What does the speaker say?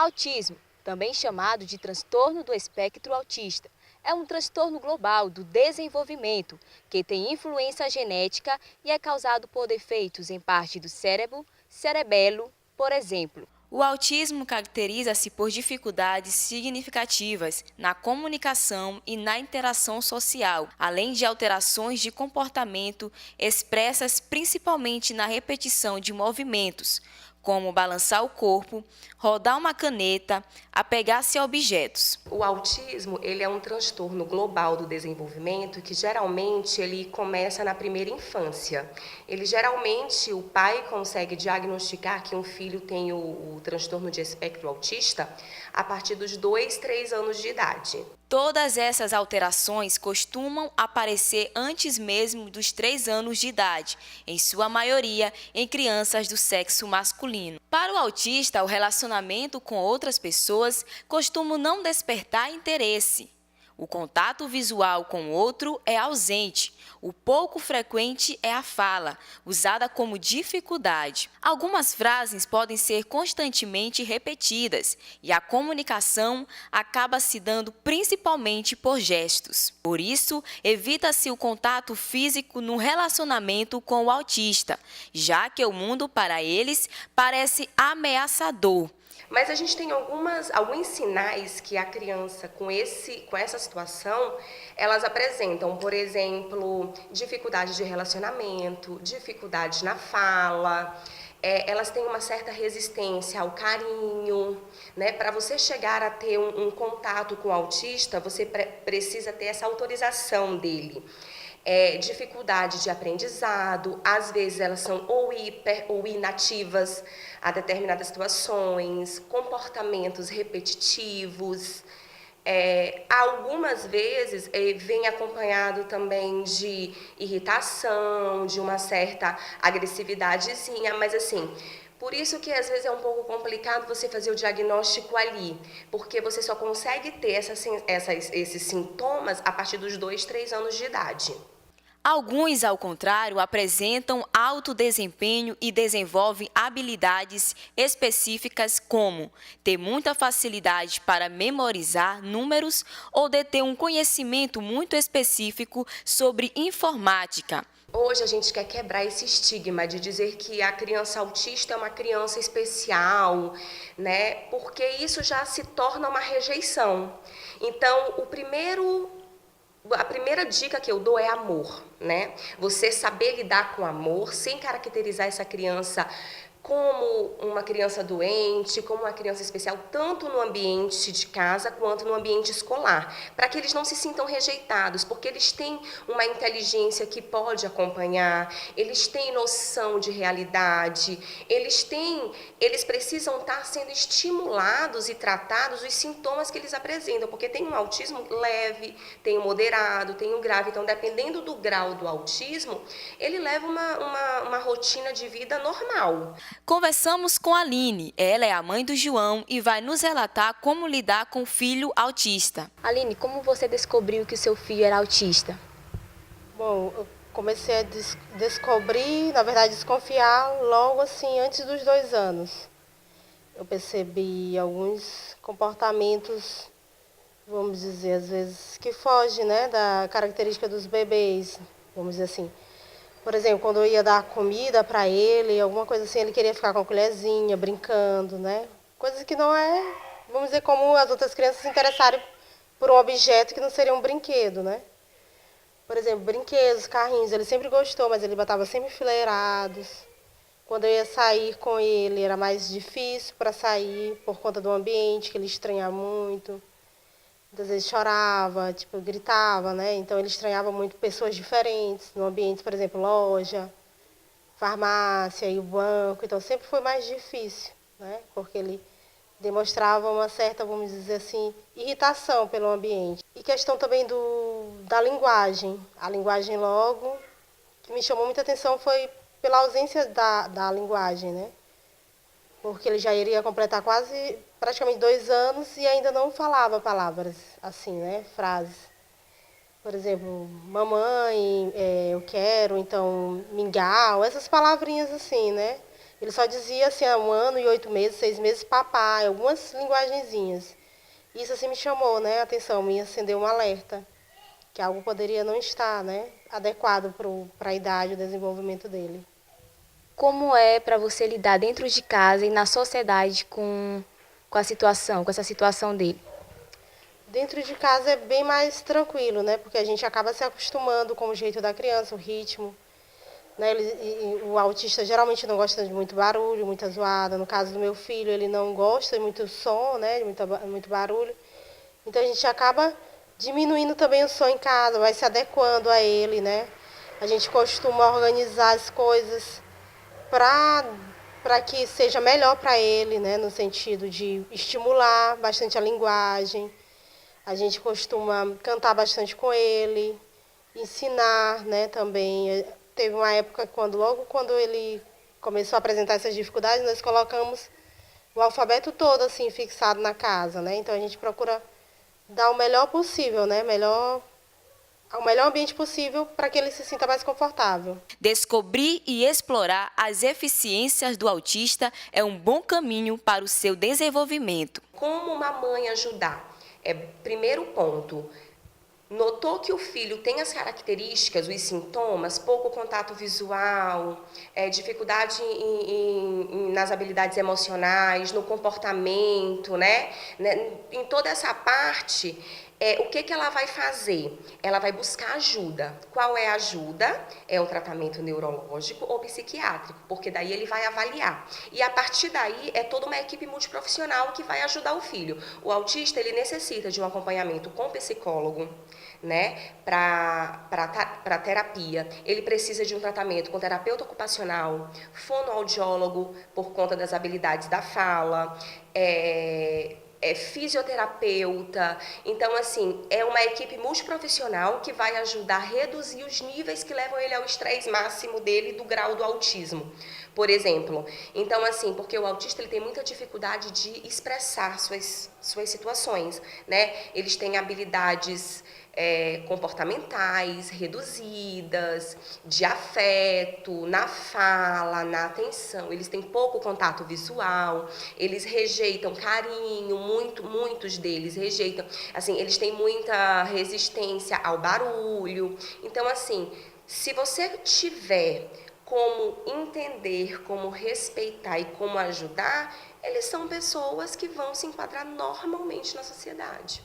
Autismo, também chamado de transtorno do espectro autista, é um transtorno global do desenvolvimento que tem influência genética e é causado por defeitos em parte do cérebro, cerebelo, por exemplo. O autismo caracteriza-se por dificuldades significativas na comunicação e na interação social, além de alterações de comportamento expressas principalmente na repetição de movimentos, como balançar o corpo, rodar uma caneta, apegar-se a objetos. O autismo, ele é um transtorno global do desenvolvimento que geralmente ele começa na primeira infância. Geralmente o pai consegue diagnosticar que um filho tem o transtorno de espectro autista a partir dos 2, 3 anos de idade. Todas essas alterações costumam aparecer antes mesmo dos 3 anos de idade, em sua maioria em crianças do sexo masculino. Para o autista, o relacionamento com outras pessoas costuma não despertar interesse. O contato visual com o outro é ausente. O pouco frequente é a fala, usada como dificuldade. Algumas frases podem ser constantemente repetidas e a comunicação acaba se dando principalmente por gestos. Por isso, evita-se o contato físico no relacionamento com o autista, já que o mundo para eles parece ameaçador. Mas a gente tem alguns sinais que a criança com essa situação, elas apresentam, por exemplo, dificuldade de relacionamento, dificuldade na fala, elas têm uma certa resistência ao carinho, né? Para você chegar a ter um contato com o autista, você precisa ter essa autorização dele. Dificuldade de aprendizado, às vezes elas são ou hiper ou inativas a determinadas situações, comportamentos repetitivos. Algumas vezes vem acompanhado também de irritação, de uma certa agressividadezinha, mas assim, por isso que às vezes é um pouco complicado você fazer o diagnóstico ali, porque você só consegue ter esses sintomas a partir dos 2, 3 anos de idade. Alguns, ao contrário, apresentam alto desempenho e desenvolvem habilidades específicas como ter muita facilidade para memorizar números ou deter um conhecimento muito específico sobre informática. Hoje a gente quer quebrar esse estigma de dizer que a criança autista é uma criança especial, né? Porque isso já se torna uma rejeição. Então, a primeira dica que eu dou é amor, né? Você saber lidar com amor, sem caracterizar essa criança como uma criança doente, como uma criança especial, tanto no ambiente de casa quanto no ambiente escolar, para que eles não se sintam rejeitados, porque eles têm uma inteligência que pode acompanhar, eles têm noção de realidade, eles precisam estar sendo estimulados e tratados os sintomas que eles apresentam, porque tem um autismo leve, tem um moderado, tem um grave, então dependendo do grau do autismo, ele leva uma rotina de vida normal. Conversamos com a Aline, ela é a mãe do João e vai nos relatar como lidar com o filho autista. Aline, como você descobriu que o seu filho era autista? Bom, eu comecei a descobrir, na verdade desconfiar, logo assim, antes dos 2 anos. Eu percebi alguns comportamentos, vamos dizer, às vezes, que fogem, né, da característica dos bebês, vamos dizer assim. Por exemplo, quando eu ia dar comida para ele, alguma coisa assim, ele queria ficar com a colherzinha, brincando, né? Coisas que não é, vamos dizer, como as outras crianças se interessarem por um objeto que não seria um brinquedo, né? Por exemplo, brinquedos, carrinhos, ele sempre gostou, mas ele botava sempre enfileirados. Quando eu ia sair com ele, era mais difícil para sair por conta do ambiente, que ele estranhava muito. Muitas vezes chorava, tipo, gritava, né? Então ele estranhava muito pessoas diferentes, no ambiente, por exemplo, loja, farmácia e o banco. Então sempre foi mais difícil, né? Porque ele demonstrava uma certa, vamos dizer assim, irritação pelo ambiente. E questão também da linguagem. A linguagem logo, que me chamou muita atenção foi pela ausência da linguagem, né? Porque ele já iria completar praticamente 2 anos e ainda não falava palavras assim, né? Frases. Por exemplo, mamãe, eu quero, então, mingau, essas palavrinhas assim, né? Ele só dizia assim, há 1 ano e 8 meses, 6 meses, papai, algumas linguagenzinhas. Isso assim me chamou, né, a atenção, me acendeu um alerta, que algo poderia não estar, né, adequado para a idade, o desenvolvimento dele. Como é para você lidar dentro de casa e na sociedade com essa situação dele? Dentro de casa é bem mais tranquilo, né, porque a gente acaba se acostumando com o jeito da criança, o ritmo. Né, o autista geralmente não gosta de muito barulho, muita zoada. No caso do meu filho, ele não gosta de muito som, né, de muito barulho. Então a gente acaba diminuindo também o som em casa, vai se adequando a ele, né? A gente costuma organizar as coisas para que seja melhor para ele, né, no sentido de estimular bastante a linguagem. A gente costuma cantar bastante com ele, ensinar, né, também. Teve uma época logo quando ele começou a apresentar essas dificuldades, nós colocamos o alfabeto todo assim fixado na casa, né? Então a gente procura dar o melhor possível, né? O melhor ambiente possível para que ele se sinta mais confortável. Descobrir e explorar as eficiências do autista é um bom caminho para o seu desenvolvimento. Como uma mãe ajudar? Primeiro ponto, notou que o filho tem as características, os sintomas, pouco contato visual, dificuldade nas habilidades emocionais, no comportamento, né? Em toda essa parte, o que ela vai fazer? Ela vai buscar ajuda. Qual é a ajuda? É o tratamento neurológico ou psiquiátrico, porque daí ele vai avaliar. E a partir daí é toda uma equipe multiprofissional que vai ajudar o filho. O autista, ele necessita de um acompanhamento com psicólogo, né, para terapia. Ele precisa de um tratamento com terapeuta ocupacional, fonoaudiólogo, por conta das habilidades da fala, fisioterapeuta. Então, assim, é uma equipe multiprofissional que vai ajudar a reduzir os níveis que levam ele ao estresse máximo dele do grau do autismo, por exemplo. Então, assim, porque o autista ele tem muita dificuldade de expressar suas situações, né? Eles têm habilidades comportamentais reduzidas, de afeto, na fala, na atenção. Eles têm pouco contato visual, eles rejeitam carinho, muitos deles rejeitam. Assim, eles têm muita resistência ao barulho. Então, assim, se você tiver como entender, como respeitar e como ajudar, eles são pessoas que vão se enquadrar normalmente na sociedade.